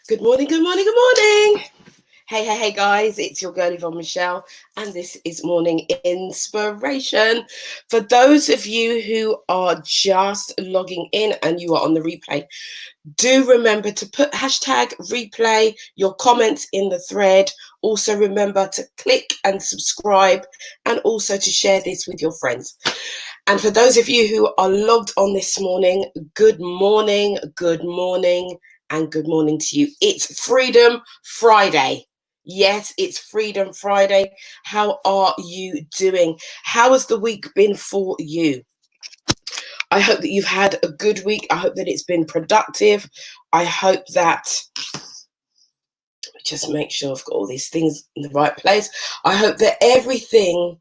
Good morning, good morning, good morning. Hey, guys, it's your girl Yvonne Michelle, and this is Morning Inspiration. For those of you who are just logging in and you are on the replay, do remember to put hashtag replay, your comments in the thread. Also remember to click and subscribe, and also to share this with your friends. And for those of you who are logged on this morning, good morning, and good morning to you. It's Freedom Friday. Yes, it's Freedom Friday. How are you doing? How has the week been for you? I hope that you've had a good week. I hope that it's been productive. I hope that, just make sure I've got all these things in the right place. I hope that everything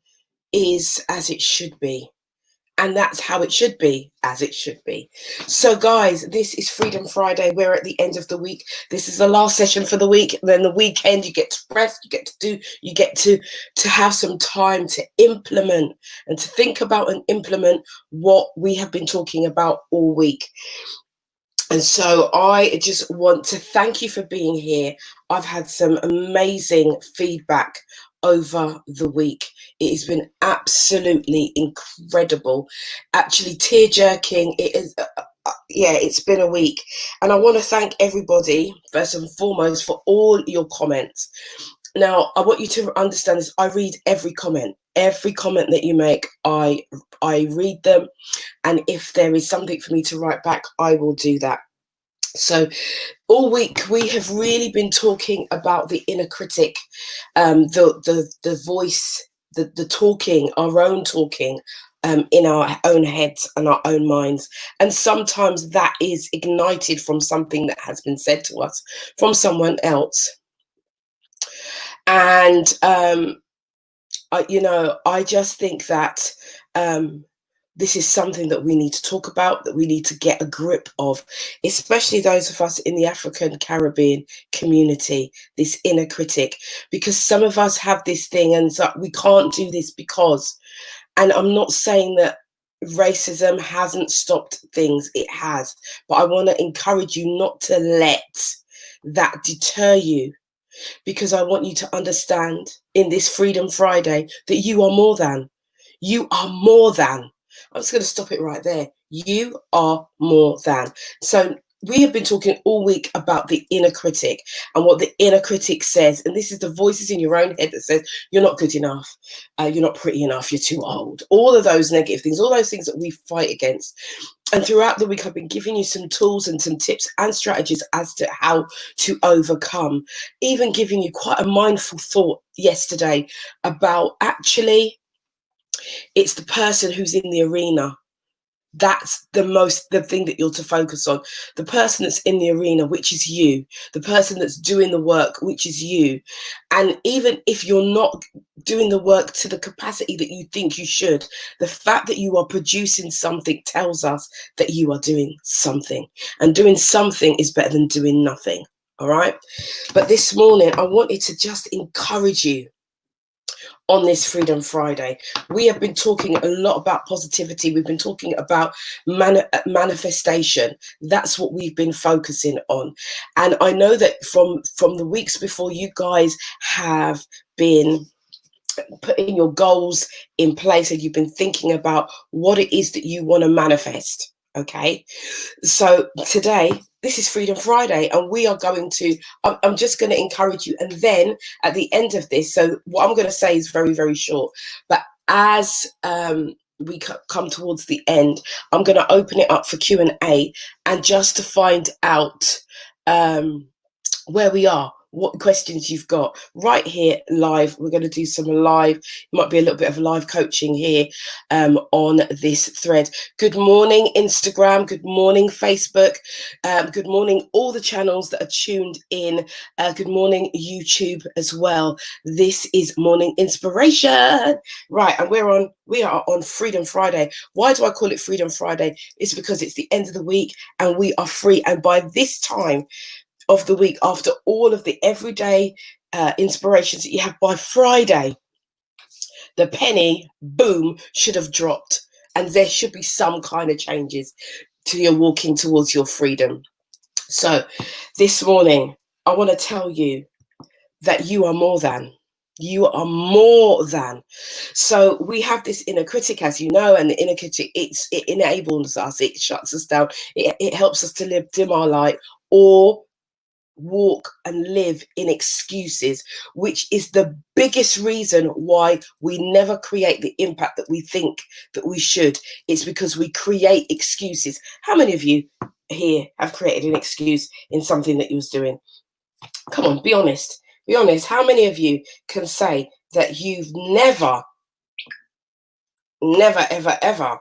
is as it should be. And that's how it should be, as it should be. So, guys, this is Freedom Friday. We're at the end of the week. This is the last session for the week. Then the weekend, you get to rest, you get to have some time to implement and to think about and implement what we have been talking about all week. And so I just want to thank you for being here. I've had some amazing feedback over the week. It has been absolutely incredible, actually tear-jerking. It is it's been a week, and I want to thank everybody first and foremost for all your comments. Now, I want you to understand this. I read every comment that you make. I read them, and if there is something for me to write back, I will do that. So all week we have really been talking about the inner critic, the voice, the talking, our own talking, in our own heads and our own minds. And sometimes that is ignited from something that has been said to us from someone else. And I just think that this is something that we need to talk about, that we need to get a grip of, especially those of us in the African Caribbean community, this inner critic, because some of us have this thing and it's like, we can't do this because, and I'm not saying that racism hasn't stopped things, it has, but I want to encourage you not to let that deter you, because I want you to understand in this Freedom Friday that you are more than. I'm just going to stop it right there. You are more than. So we have been talking all week about the inner critic and what the inner critic says. And this is the voices in your own head that says, you're not good enough. You're not pretty enough. You're too old. All of those negative things, all those things that we fight against. And throughout the week, I've been giving you some tools and some tips and strategies as to how to overcome, even giving you quite a mindful thought yesterday about actually, it's the person who's in the arena. That's the thing that you're to focus on. The person that's in the arena, which is you. The person that's doing the work, which is you. And even if you're not doing the work to the capacity that you think you should, the fact that you are producing something tells us that you are doing something. And doing something is better than doing nothing. All right. But this morning, I wanted to just encourage you. On this Freedom Friday, we have been talking a lot about positivity. We've been talking about manifestation. That's what we've been focusing on. And I know that from the weeks before, you guys have been putting your goals in place and you've been thinking about what it is that you want to manifest. Okay, so today, this is Freedom Friday, and we are going to, I'm just going to encourage you. And then at the end of this, so what I'm going to say is very, very short, but as we come towards the end, I'm going to open it up for Q&A and just to find out where we are, what questions you've got right here live. We're going to do some live, might be a little bit of live coaching here on this thread. Good morning, Instagram. Good morning, Facebook. Good morning, all the channels that are tuned in. Good morning, YouTube as well. This is Morning Inspiration. Right, and we are on Freedom Friday. Why do I call it Freedom Friday? It's because it's the end of the week and we are free. And by this time of the week, after all of the everyday inspirations that you have, by Friday, the penny, boom, should have dropped. And there should be some kind of changes to your walking towards your freedom. So this morning, I want to tell you that you are more than. You are more than. So we have this inner critic, as you know, and the inner critic, it enables us, it shuts us down, it helps us to live dim our light or walk and live in excuses, which is the biggest reason why we never create the impact that we think that we should. It's because we create excuses. How many of you here have created an excuse in something that you was doing? Come on, be honest. Be honest. How many of you can say that you've never, ever, ever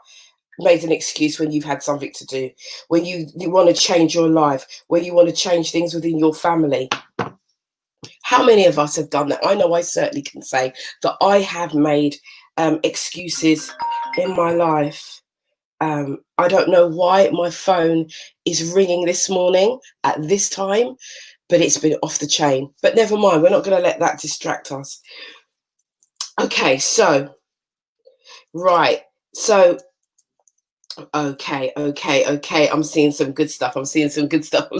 made an excuse when you've had something to do, when you want to change your life, when you want to change things within your family? How many of us have done that? I know I certainly can say that I have made excuses in my life. I don't know why my phone is ringing this morning at this time, but it's been off the chain. But never mind, we're not going to let that distract us. Okay, so, right. So, okay. I'm seeing some good stuff. I'm seeing some good stuff.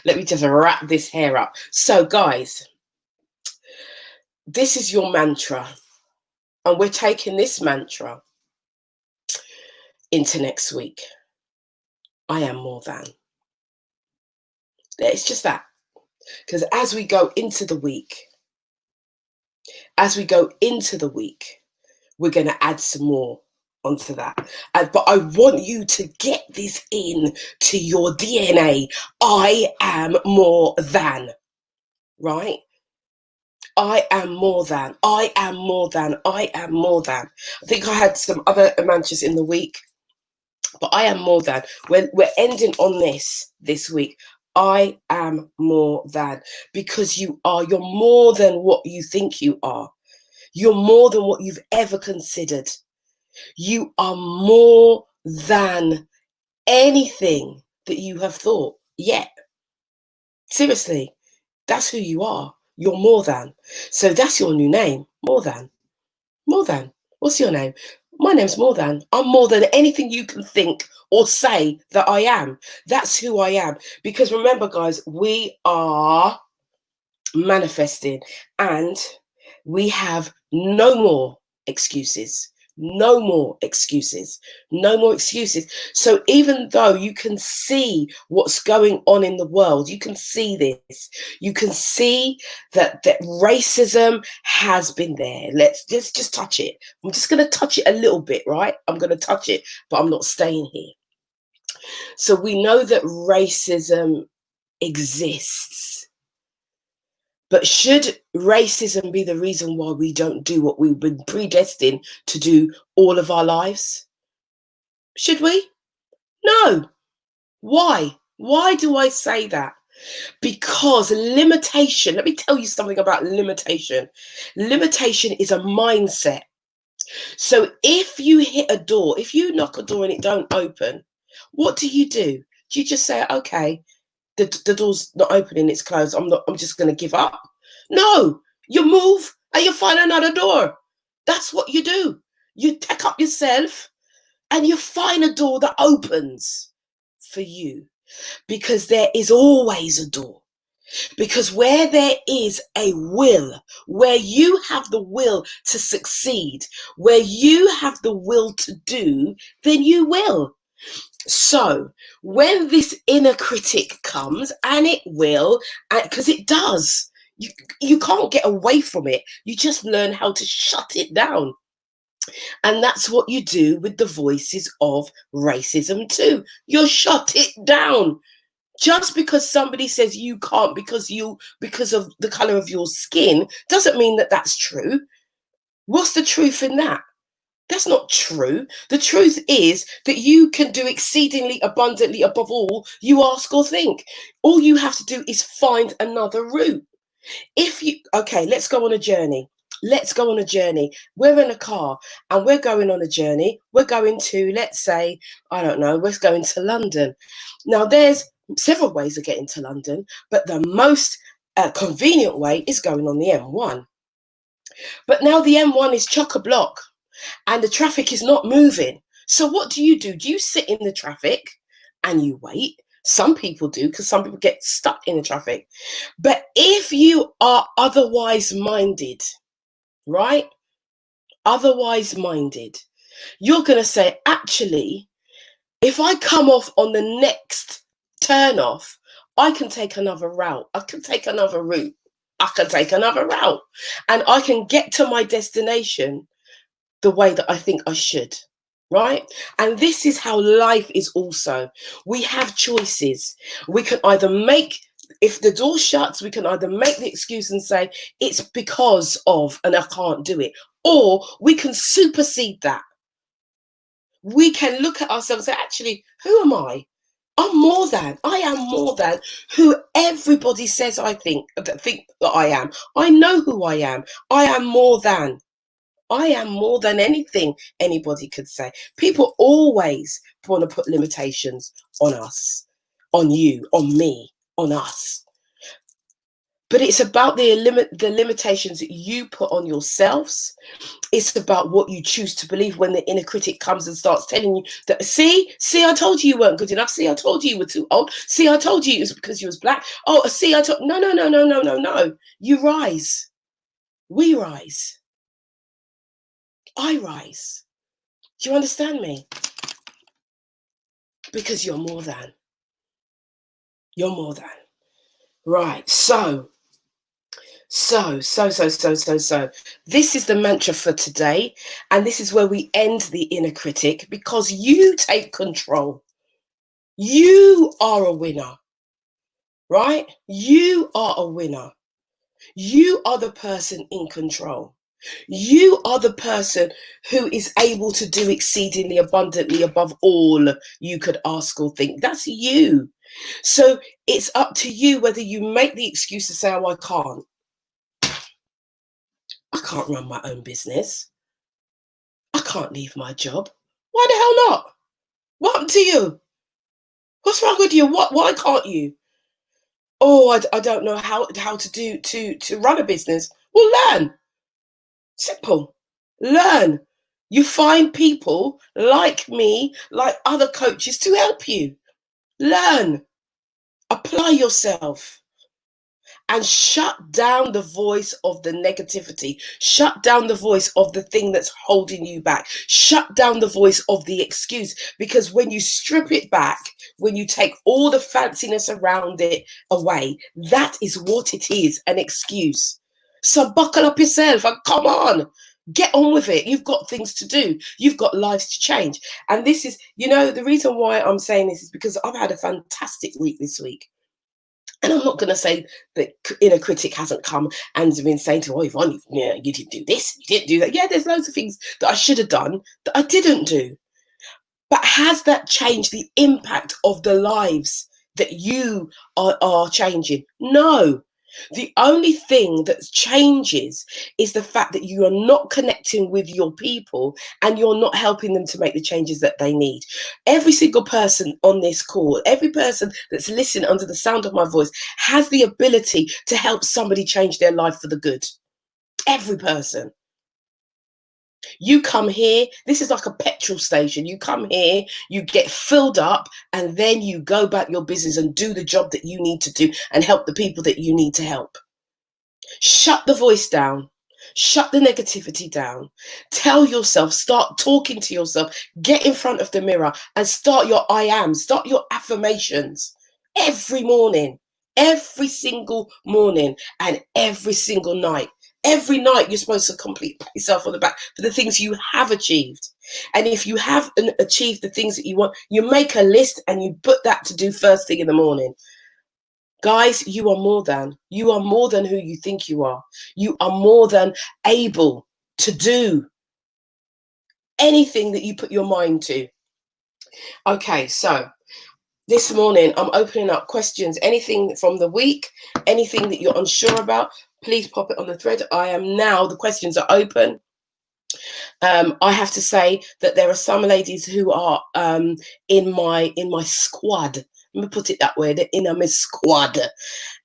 Let me just wrap this hair up. So, guys, this is your mantra. And we're taking this mantra into next week. I am more than. It's just that. Because as we go into the week, we're going to add some more onto that. But I want you to get this in to your DNA. I am more than. Right? I am more than. I am more than. I am more than. I think I had some other mantras in the week, but I am more than. We're ending on this week. I am more than, because you're more than what you think you are. You're more than what you've ever considered. You are more than anything that you have thought yet. Seriously, that's who you are. You're more than. So that's your new name. More than. More than. What's your name? My name's More Than. I'm more than anything you can think or say that I am. That's who I am. Because remember, guys, we are manifesting, and we have no more excuses. No more excuses. No more excuses. So even though you can see what's going on in the world, you can see this. You can see that racism has been there. Let's just touch it. I'm just going to touch it a little bit, right? I'm going to touch it, but I'm not staying here. So we know that racism exists. But should racism be the reason why we don't do what we've been predestined to do all of our lives? Should we? No. Why? Why do I say that? Because limitation, let me tell you something about limitation. Limitation is a mindset. So if you hit a door, if you knock a door and it don't open, what do? Do you just say, okay, the door's not opening, it's closed, I'm just going to give up? No, you move and you find another door. That's what you do. You take up yourself and you find a door that opens for you, because there is always a door. Because where there is a will, where you have the will to succeed, where you have the will to do, then you will. So when this inner critic comes, and it will, because it does, you can't get away from it. You just learn how to shut it down. And that's what you do with the voices of racism too. You shut it down. Just because somebody says you can't because of the color of your skin doesn't mean that that's true. What's the truth in that? That's not true. The truth is that you can do exceedingly abundantly above all you ask or think. All you have to do is find another route. Okay, let's go on a journey. Let's go on a journey. We're in a car and we're going on a journey. We're going to, let's say, I don't know, we're going to London. Now, there's several ways of getting to London, but the most convenient way is going on the M1. But now the M1 is chock-a-block and the traffic is not moving. So what do? Do you sit in the traffic and you wait? Some people do, because some people get stuck in the traffic. But if you are otherwise minded, right? Otherwise minded, you're going to say, actually, if I come off on the next turn off, I can take another route. I can take another route. I can take another route. And I can get to my destination the way that I think I should. Right? And this is how life is also. We have choices. We can either make, if the door shuts, we can either make the excuse and say, it's because of, and I can't do it. Or we can supersede that. We can look at ourselves and say, actually, who am I? I am more than who everybody says I think that I am. I know who I am. I am more than. I am more than anything anybody could say. People always want to put limitations on us, on you, on me, on us. But it's about the limitations that you put on yourselves. It's about what you choose to believe when the inner critic comes and starts telling you that, see, I told you weren't good enough. See, I told you were too old. See, I told you it was because you was black. Oh, see, I told, no. You rise. We rise. I rise. Do you understand me? Because you're more than. You're more than. Right. So. This is the mantra for today. And this is where we end the inner critic, because you take control. You are a winner. Right? You are a winner. You are the person in control. You are the person who is able to do exceedingly abundantly above all you could ask or think. That's you. So it's up to you whether you make the excuse to say, oh, I can't run my own business. I can't leave my job. Why the hell not? What happened to you? What's wrong with you? Why can't you? Oh, I don't know how to run a business. Well, learn. Simple. Learn. You find people like me, like other coaches, to help you. Learn. Apply yourself. And shut down the voice of the negativity. Shut down the voice of the thing that's holding you back. Shut down the voice of the excuse. Because when you strip it back, when you take all the fanciness around it away, that is what it is, an excuse. So buckle up yourself and come on. Get on with it. You've got things to do. You've got lives to change. And this is, the reason why I'm saying this is because I've had a fantastic week this week. And I'm not going to say that inner critic hasn't come and been saying to, oh, Yvonne, you didn't do this, you didn't do that. Yeah, there's loads of things that I should have done that I didn't do. But has that changed the impact of the lives that you are changing? No. The only thing that changes is the fact that you are not connecting with your people and you're not helping them to make the changes that they need. Every single person on this call, every person that's listening under the sound of my voice has the ability to help somebody change their life for the good. Every person. You come here, this is like a petrol station. You come here, you get filled up, and then you go back your business and do the job that you need to do and help the people that you need to help. Shut the voice down. Shut the negativity down. Tell yourself, start talking to yourself, get in front of the mirror and start your I am, start your affirmations every morning, every single morning and every single night. Every night you're supposed to complete yourself on the back for the things you have achieved. And if you have achieved the things that you want, you make a list and you put that to do first thing in the morning. Guys, you are more than who you think you are. You are more than able to do anything that you put your mind to. Okay, so this morning I'm opening up questions. Anything from the week, anything that you're unsure about, please pop it on the thread. The questions are open. I have to say that there are some ladies who are in my squad. Let me put it that way. They're in my squad.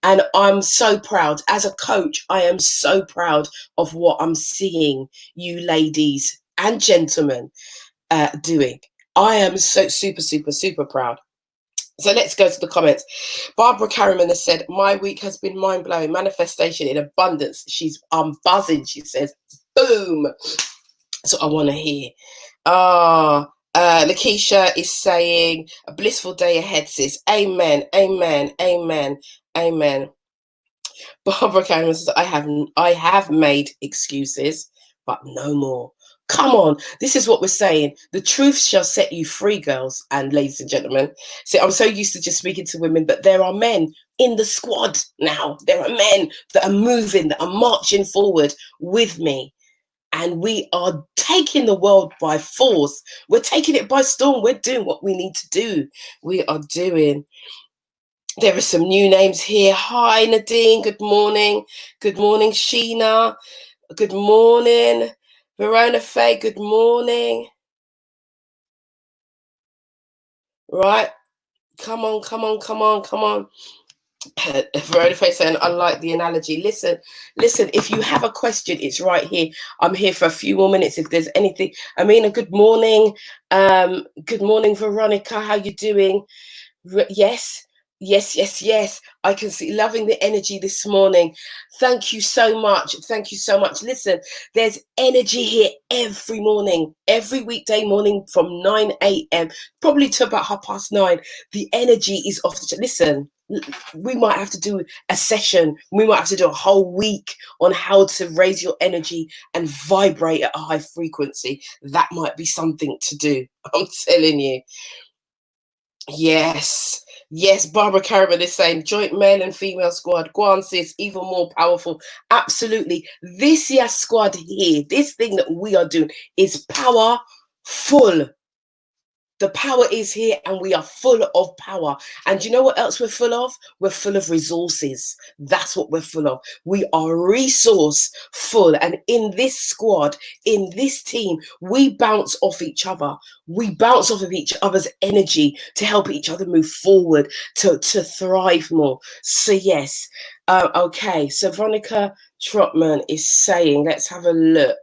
And I'm so proud. As a coach, I am so proud of what I'm seeing you ladies and gentlemen doing. I am so super, super, super proud. So let's go to the comments. Barbara Carriman has said, my week has been mind-blowing. Manifestation in abundance. I'm buzzing, she says. Boom. That's what I want to hear. Lakeisha is saying, a blissful day ahead, sis. Amen, amen, amen, amen. Barbara Carriman says, I have made excuses, but no more. Come on, this is what we're saying. The truth shall set you free, girls and ladies and gentlemen. See, I'm so used to just speaking to women, but there are men in the squad now. There are men that are moving, that are marching forward with me. And we are taking the world by force. We're taking it by storm. We're doing what we need to do. We are doing. There are some new names here. Hi, Nadine. Good morning. Good morning, Sheena. Good morning. Verona Faye, good morning. Right. Come on, come on, come on, come on. Verona Faye saying, I like the analogy. Listen, if you have a question, it's right here. I'm here for a few more minutes. If there's anything. Amina, good morning. Good morning, Veronica. How you doing? Yes. Yes. I can see, loving the energy this morning. Thank you so much. Thank you so much. Listen, there's energy here every morning, every weekday morning from 9 a.m. probably to about 9:30. The energy is off the. Listen, we might have to do a session. We might have to do a whole week on how to raise your energy and vibrate at a high frequency. That might be something to do. I'm telling you. Yes, Barbara Carriman is saying joint male and female squad. Go on, sis, even more powerful. Absolutely. This year squad here, this thing that we are doing is powerful. The power is here and we are full of power. And you know what else we're full of? We're full of resources. That's what we're full of. We are resourceful. And in this squad, in this team, we bounce off each other. We bounce off of each other's energy to help each other move forward, to thrive more. So yes. Okay. So Veronica Trotman is saying, let's have a look.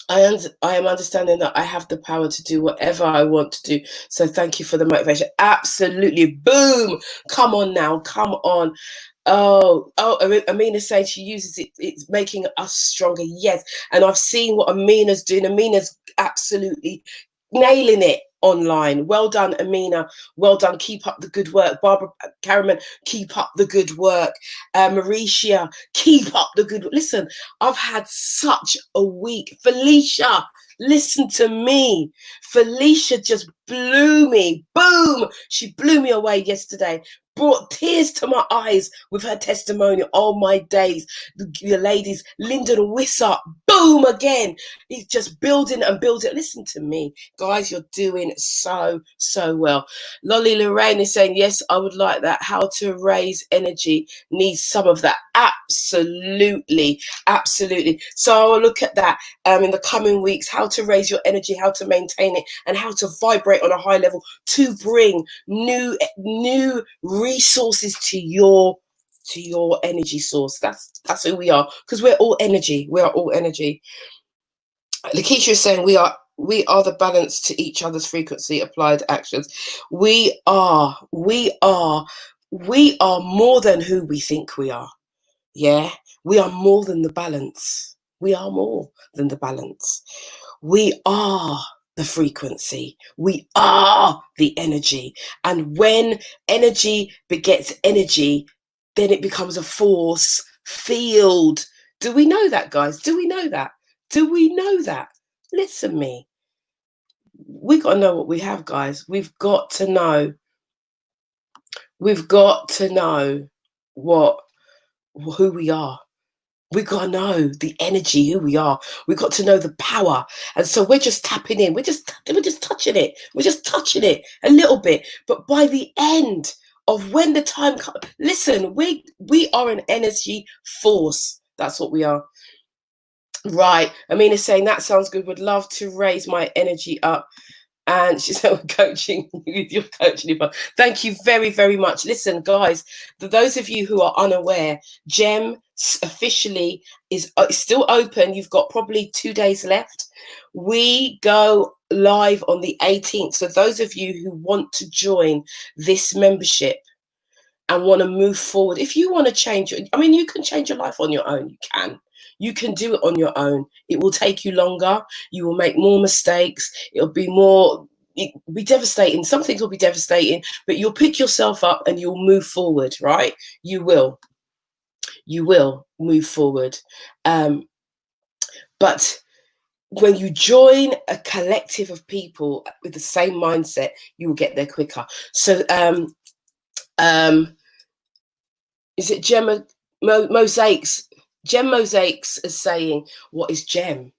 I am understanding that I have the power to do whatever I want to do. So thank you for the motivation. Absolutely. Boom. Come on now. Come on. Oh, Amina's saying she uses it. It's making us stronger. Yes. And I've seen what Amina's doing. Amina's absolutely nailing it online. Well done, Amina. Well done. Keep up the good work. Barbara Carriman, keep up the good work. Mauricia, keep up the good work. Listen, I've had such a week. Felicia, listen to me. Felicia just blew me. Boom. She blew me away yesterday. Brought tears to my eyes with her testimony. Oh my days. The ladies, Lyndon Wissart, boom again. He's just building and building. Listen to me, guys. You're doing so well. Lolly Lorraine is saying, yes, I would like that. How to raise energy needs some of that. Absolutely. So I'll look at that in the coming weeks. How to raise your energy, how to maintain it, and how to vibrate on a high level to bring new resources to your energy source. That's who we are, because we're all energy. We are all energy. Lakeisha is saying we are the balance to each other's frequency applied actions. We are more than who we think we are. Yeah, we are more than the balance. We are more than the balance. We are the frequency. We are the energy. And when energy begets energy, then it becomes a force field. Do we know that, guys? Do we know that? Do we know that? Listen me. We got to know what we have, guys. We've got to know. We've got to know who we are. We got to know the energy, who we are. We got to know the power. And so we're just tapping in. We're just touching it. We're just touching it a little bit. But by the end of when the time comes, listen, we are an energy force. That's what we are. Right. Amina's saying, that sounds good. Would love to raise my energy up. And she said, coaching with your coaching. Thank you very, very much. Listen, guys, for those of you who are unaware, GEM officially is still open. You've got probably 2 days left. We go live on the 18th. So those of you who want to join this membership and want to move forward, if you want to change, I mean, you can change your life on your own. You can do it on your own. It will take you longer. You will make more mistakes. It'll be devastating. Some things will be devastating, but you'll pick yourself up and you'll move forward, right? You will move forward. But when you join a collective of people with the same mindset, you will get there quicker. So is it Gem Mosaics? Gem Mosaics is saying, what is GEM?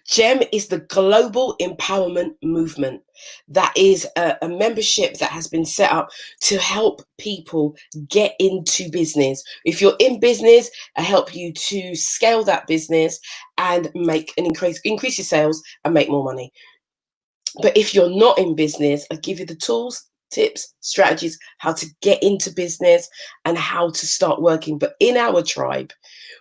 GEM is the Global Empowerment Movement. That is a membership that has been set up to help people get into business. If you're in business, I help you to scale that business and make an increase your sales and make more money. But if you're not in business, I give you the tools, tips, strategies, how to get into business and how to start working. But in our tribe,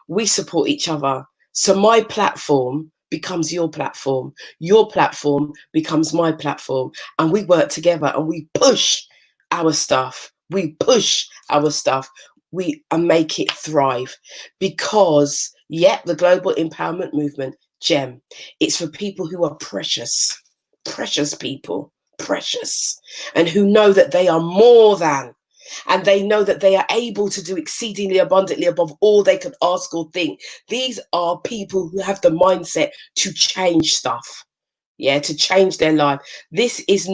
we support each other. So my platform becomes your platform becomes my platform, and we work together and we push our stuff. We make it thrive, because the Global Empowerment Movement, GEM, it's for people who are precious people, and who know that they are more than, and they know that they are able to do exceedingly abundantly above all they could ask or think. These are people who have the mindset to change stuff, to change their life. This is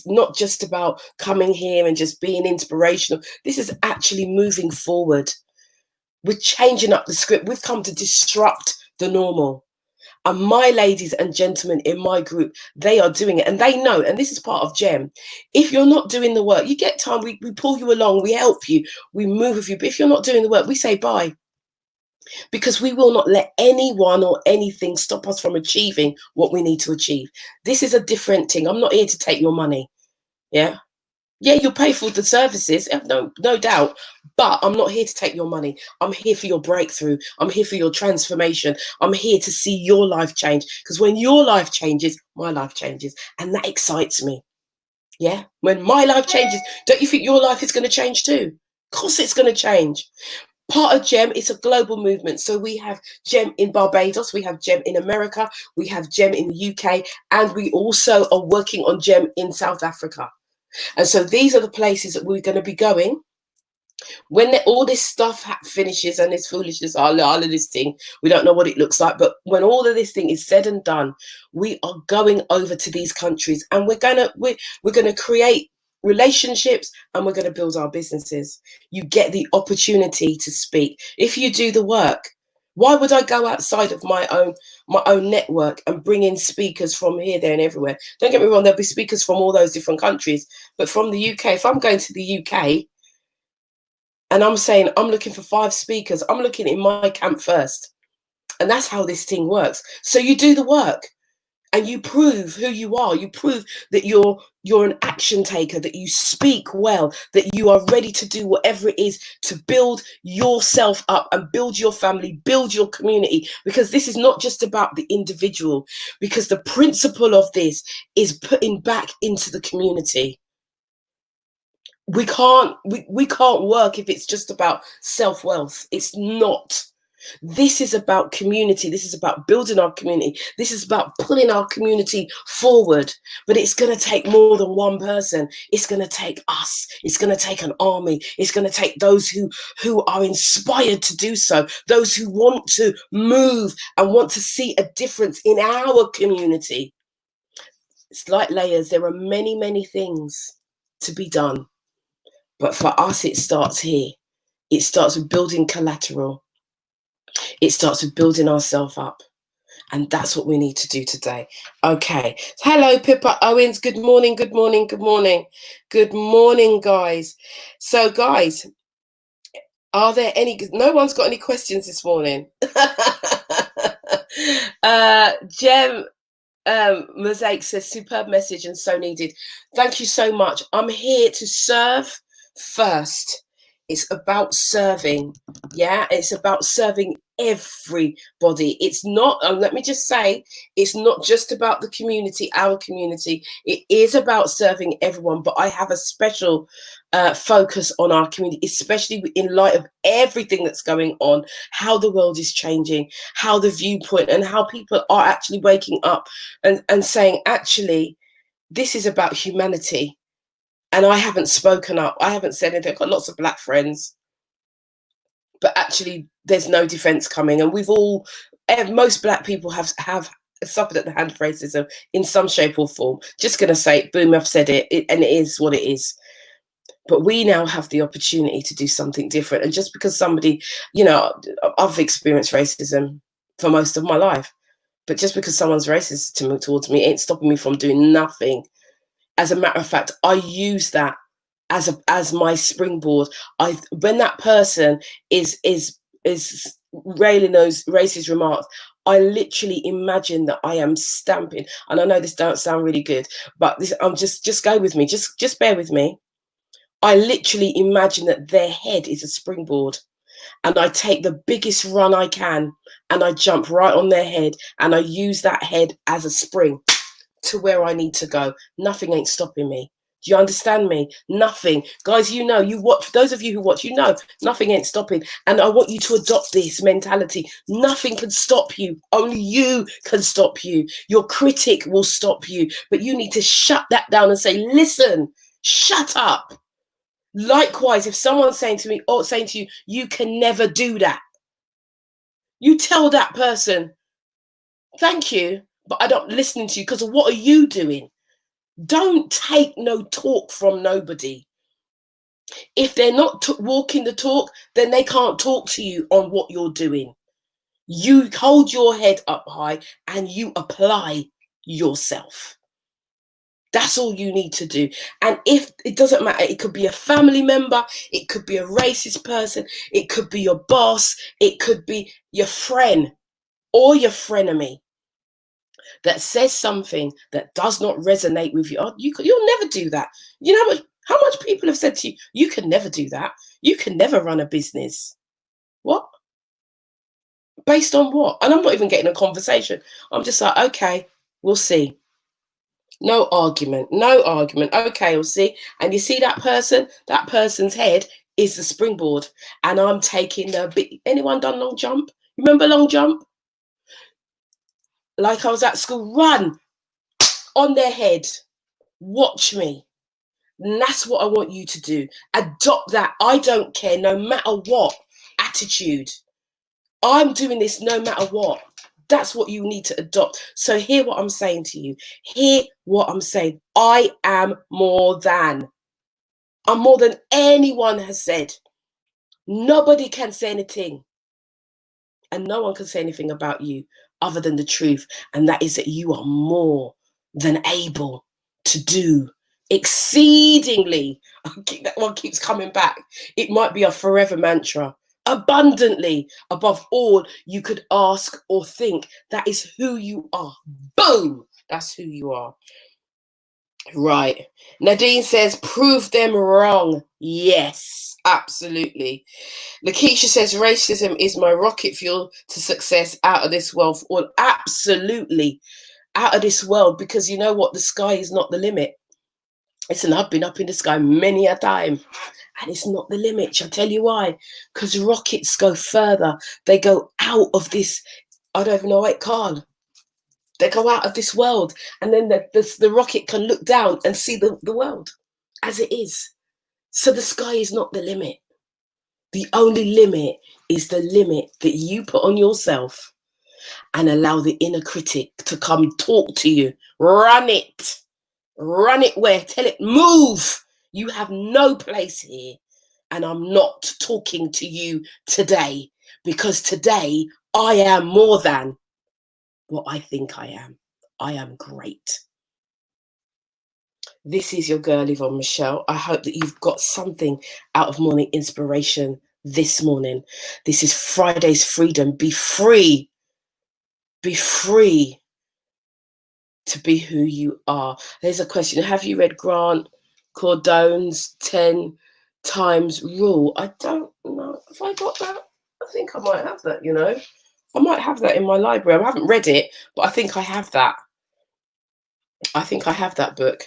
not just about coming here and just being inspirational. This is actually moving forward. We're changing up the script. We've come to disrupt the normal. And my ladies and gentlemen in my group, they are doing it, and they know, and this is part of GEM. If you're not doing the work, you get time, we pull you along, we help you, we move with you. But if you're not doing the work, we say bye. Because we will not let anyone or anything stop us from achieving what we need to achieve. This is a different thing. I'm not here to take your money. Yeah, you'll pay for the services, no doubt, but I'm not here to take your money. I'm here for your breakthrough. I'm here for your transformation. I'm here to see your life change, because when your life changes, my life changes, and that excites me. Yeah, when my life changes, don't you think your life is going to change too? Of course it's going to change. Part of GEM, it's a global movement. So we have GEM in Barbados, we have GEM in America, we have GEM in the UK, and we also are working on GEM in South Africa. And so these are the places that we're going to be going. When all this stuff finishes and this foolishness, all of this thing, we don't know what it looks like, but when all of this thing is said and done, we are going over to these countries, and we're gonna create relationships, and we're going to build our businesses. You get the opportunity to speak if you do the work. Why would I go outside of my own network and bring in speakers from here, there, and everywhere? Don't get me wrong, there'll be speakers from all those different countries, but from the UK, if I'm going to the UK and I'm saying I'm looking for 5 speakers, I'm looking in my camp first. And that's how this thing works. So you do the work and you prove who you are. You prove that you're an action taker, that you speak well, that you are ready to do whatever it is to build yourself up and build your family, build your community, because this is not just about the individual, because the principle of this is putting back into the community. We can't work if it's just about self-wealth. It's not. This is about community. This is about building our community. This is about pulling our community forward. But it's going to take more than one person. It's going to take us. It's going to take an army. It's going to take those who are inspired to do so, those who want to move and want to see a difference in our community. It's like layers. There are many, many things to be done. But for us, it starts here. It starts with building collateral. It starts with building ourselves up. And that's what we need to do today. Okay. Hello, Pippa Owens. Good morning, good morning, good morning. Good morning, guys. So, guys, are there no one's got any questions this morning? Jem Mosaic says, superb message and so needed. Thank you so much. I'm here to serve first. It's about serving. Yeah, it's about serving everybody. It's not, let me just say, it's not just about the community, our community. It is about serving everyone, but I have a special focus on our community, especially in light of everything that's going on, how the world is changing, how the viewpoint and how people are actually waking up and saying, actually, this is about humanity. And I haven't spoken up. I haven't said anything. I've got lots of black friends, but actually there's no defense coming. And we've all, most black people have suffered at the hand of racism in some shape or form. Just going to say, boom, I've said it, and it is what it is. But we now have the opportunity to do something different. And just because somebody, you know, I've experienced racism for most of my life, but just because someone's racist towards me ain't stopping me from doing nothing. As a matter of fact, I use that as my springboard. When that person is railing those racist remarks, I literally imagine that I am stamping. And I know this don't sound really good, but this, just go with me. Just bear with me. I literally imagine that their head is a springboard, and I take the biggest run I can and I jump right on their head, and I use that head as a spring to where I need to go. Nothing ain't stopping me. Do you understand me? Nothing. Guys, you know, you watch, those of you who watch, you know, nothing ain't stopping. And I want you to adopt this mentality. Nothing can stop you. Only you can stop you. Your critic will stop you. But you need to shut that down and say, listen, shut up. Likewise, if someone's saying to me or saying to you, you can never do that, you tell that person, thank you, but I don't listen to you, because what are you doing? Don't take no talk from nobody. If they're not walking the talk, then they can't talk to you on what you're doing. You hold your head up high and you apply yourself. That's all you need to do. And if it doesn't matter, it could be a family member, it could be a racist person, it could be your boss, it could be your friend or your frenemy that says something that does not resonate with you. Oh, you'll never do that. You know how much people have said to you, you can never do that. You can never run a business. What? Based on what? And I'm not even getting a conversation. I'm just like, okay, we'll see. No argument, no argument. Okay, we'll see. And you see that person's head is the springboard. And I'm taking the big, anyone done long jump? Remember long jump? Like I was at school, run on their head. Watch me. And that's what I want you to do. Adopt that I don't care no matter what attitude. I'm doing this no matter what. That's what you need to adopt. So hear what I'm saying to you. Hear what I'm saying. I am more than. I'm more than anyone has said. Nobody can say anything. And no one can say anything about you other than the truth. And that is that you are more than able to do exceedingly. That one keeps coming back. It might be a forever mantra. Abundantly above all you could ask or think. That is who you are. Boom! That's who you are. Right. Nadine says, prove them wrong. Yes, absolutely. Lakeisha says, racism is my rocket fuel to success, out of this world. Well, absolutely out of this world, because you know what? The sky is not the limit. Listen, I've been up in the sky many a time, and it's not the limit. I'll tell you why. Because rockets go further. They go out of this, I don't even know what it called. They go out of this world, and then the rocket can look down and see the world as it is. So the sky is not the limit. The only limit is the limit that you put on yourself and allow the inner critic to come talk to you. Run it. Run it where? Tell it, move. You have no place here. And I'm not talking to you today, because today I am more than what I think I am. I am great. This is your girl, Yvonne Michelle. I hope that you've got something out of morning inspiration this morning. This is Friday's Freedom. Be free. Be free to be who you are. There's a question. Have you read Grant Cardone's 10 times rule? I don't know. Have I got that? I think I might have that, you know. I might have that in my library. I haven't read it, but I think I have that. I think I have that book.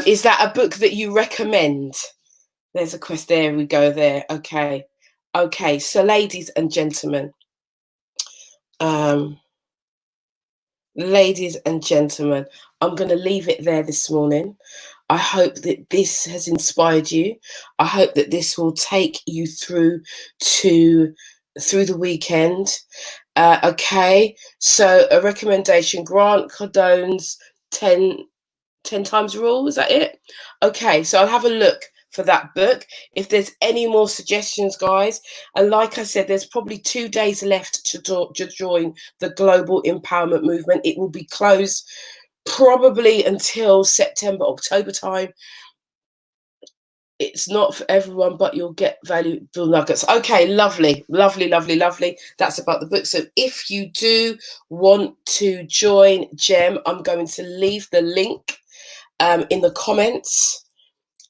Is that a book that you recommend? There's a quest. There we go there. Okay. Okay. So ladies and gentlemen, ladies and gentlemen, I'm going to leave it there this morning. I hope that this has inspired you. I hope that this will take you through the weekend. Okay, so a recommendation: Grant Cardone's 10 times rule. Is that it? Okay, so I'll have a look for that book. If there's any more suggestions, guys, and like I said, there's probably 2 days left to join the global empowerment movement. It will be closed probably until September, October time. It's not for everyone, but you'll get valuable nuggets. Okay, lovely, lovely, lovely, lovely. That's about the book. So if you do want to join GEM, I'm going to leave the link in the comments,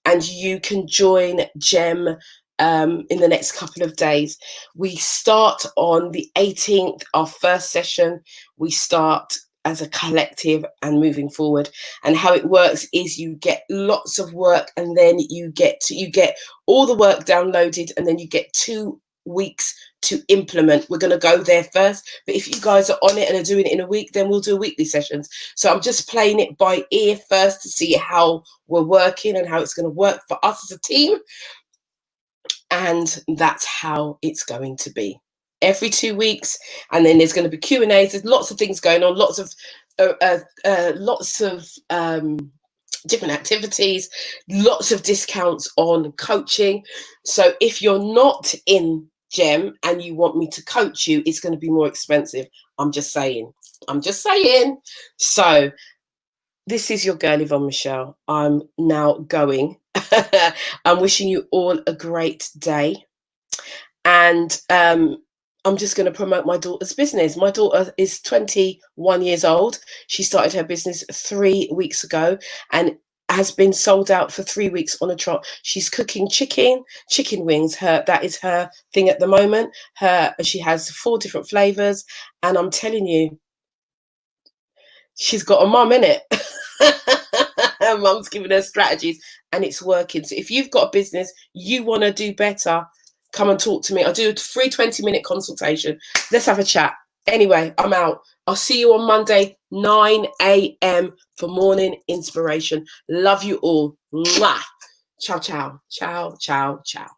and you can join GEM in the next couple of days. We start on the 18th, our first session. We start as a collective and moving forward, and how it works is you get lots of work, and then you get all the work downloaded, and then you get 2 weeks to implement. We're going to go there first, but if you guys are on it and are doing it in a week, then we'll do weekly sessions. So I'm just playing it by ear first to see how we're working and how it's going to work for us as a team, and that's how it's going to be every 2 weeks. And then there's going to be Q&As. There's lots of things going on, lots of different activities, lots of discounts on coaching. So if you're not in GEM and you want me to coach you, it's going to be more expensive. I'm just saying. So this is your girl Yvonne Michelle. I'm now going. I'm wishing you all a great day. And I'm just going to promote my daughter's business. My daughter is 21 years old. She started her business 3 weeks ago and has been sold out for 3 weeks on a trot. She's cooking chicken wings. That is her thing at the moment. She has 4 different flavors, and I'm telling you, she's got a mum in it. Her mum's giving her strategies, and it's working. So if you've got a business, you want to do better, come and talk to me. I'll do a free 20-minute consultation. Let's have a chat. Anyway, I'm out. I'll see you on Monday, 9 a.m. for morning inspiration. Love you all. Mwah. Ciao, ciao. Ciao, ciao, ciao.